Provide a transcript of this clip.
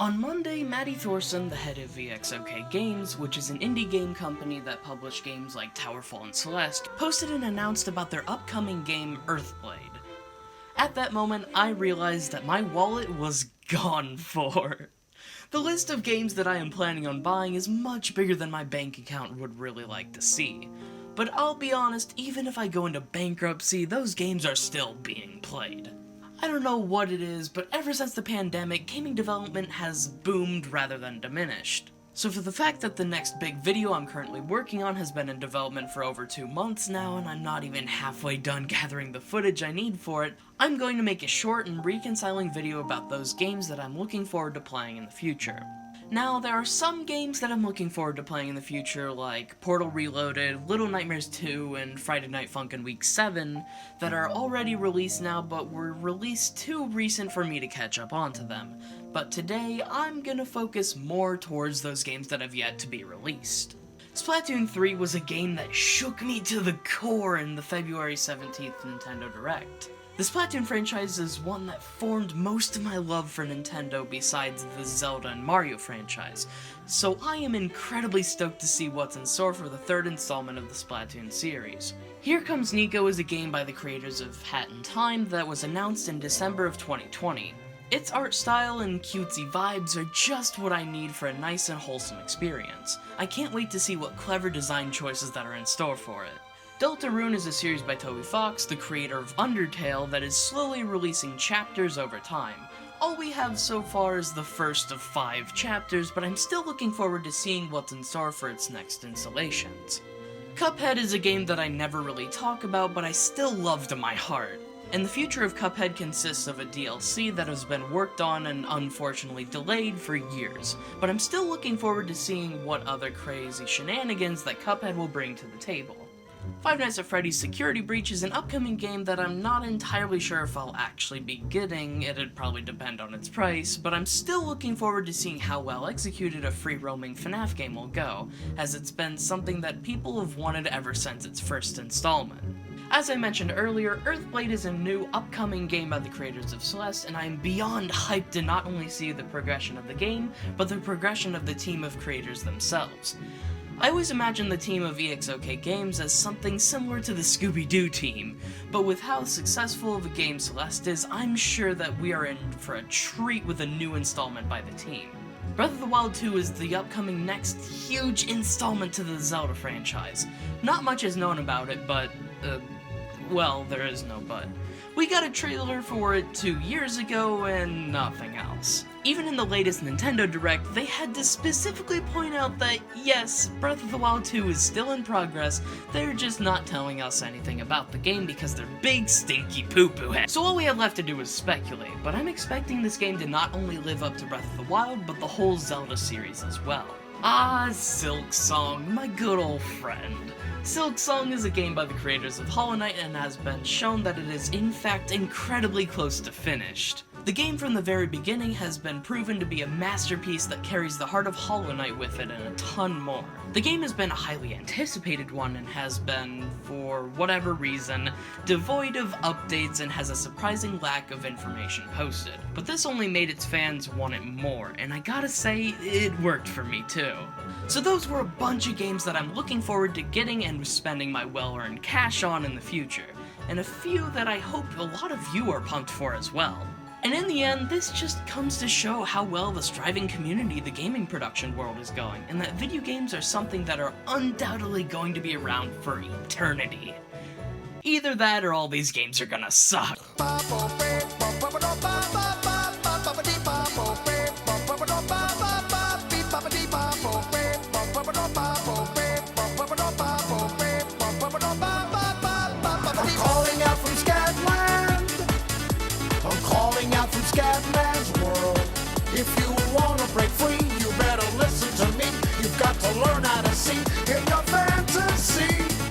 On Monday, Maddie Thorson, the head of EXOK Games, which is an indie game company that published games like Towerfall and Celeste, posted and announced about their upcoming game, Earthblade. At that moment, I realized that my wallet was gone for. The list of games that I am planning on buying is much bigger than my bank account would really like to see. But I'll be honest, even if I go into bankruptcy, those games are still being played. I don't know what it is, but ever since the pandemic, gaming development has boomed rather than diminished. So for the fact that the next big video I'm currently working on has been in development for over 2 months now, and I'm not even halfway done gathering the footage I need for it, I'm going to make a short and reconciling video about those games that I'm looking forward to playing in the future. Now, there are some games that I'm looking forward to playing in the future, like Portal Reloaded, Little Nightmares 2, and Friday Night Funkin' Week 7, that are already released now but were released too recent for me to catch up onto them. But today, I'm gonna focus more towards those games that have yet to be released. Splatoon 3 was a game that shook me to the core in the February 17th Nintendo Direct. The Splatoon franchise is one that formed most of my love for Nintendo besides the Zelda and Mario franchise, so I am incredibly stoked to see what's in store for the third installment of the Splatoon series. Here Comes Nico is a game by the creators of Hat in Time that was announced in December of 2020. Its art style and cutesy vibes are just what I need for a nice and wholesome experience. I can't wait to see what clever design choices that are in store for it. Deltarune is a series by Toby Fox, the creator of Undertale, that is slowly releasing chapters over time. All we have so far is the first of 5 chapters, but I'm still looking forward to seeing what's in store for its next installations. Cuphead is a game that I never really talk about, but I still love to my heart. And the future of Cuphead consists of a DLC that has been worked on and unfortunately delayed for years, but I'm still looking forward to seeing what other crazy shenanigans that Cuphead will bring to the table. Five Nights at Freddy's Security Breach is an upcoming game that I'm not entirely sure if I'll actually be getting. It'd probably depend on its price, but I'm still looking forward to seeing how well executed a free-roaming FNAF game will go, as it's been something that people have wanted ever since its first installment. As I mentioned earlier, Earthblade is a new upcoming game by the creators of Celeste, and I am beyond hyped to not only see the progression of the game, but the progression of the team of creators themselves. I always imagined the team of EXOK Games as something similar to the Scooby-Doo team, but with how successful of a game Celeste is, I'm sure that we are in for a treat with a new installment by the team. Breath of the Wild 2 is the upcoming next huge installment to the Zelda franchise. Not much is known about it, but, well, there is no but. We got a trailer for it 2 years ago, and nothing else. Even in the latest Nintendo Direct, they had to specifically point out that, yes, Breath of the Wild 2 is still in progress, they're just not telling us anything about the game because they're big, stinky poo-poo heads. So all we have left to do is speculate, but I'm expecting this game to not only live up to Breath of the Wild, but the whole Zelda series as well. Ah, Silksong, my good old friend. Silksong is a game by the creators of Hollow Knight and has been shown that it is in fact incredibly close to finished. The game from the very beginning has been proven to be a masterpiece that carries the heart of Hollow Knight with it and a ton more. The game has been a highly anticipated one and has been, for whatever reason, devoid of updates and has a surprising lack of information posted. But this only made its fans want it more, and I gotta say, it worked for me too. So those were a bunch of games that I'm looking forward to getting and spending my well-earned cash on in the future, and a few that I hope a lot of you are pumped for as well. And in the end, this just comes to show how well the striving community the gaming production world is going, and that video games are something that are undoubtedly going to be around for eternity. Either that or all these games are gonna suck. Scatman's world. If you wanna break free, you better listen to me. You've got to learn how to see in your fantasy.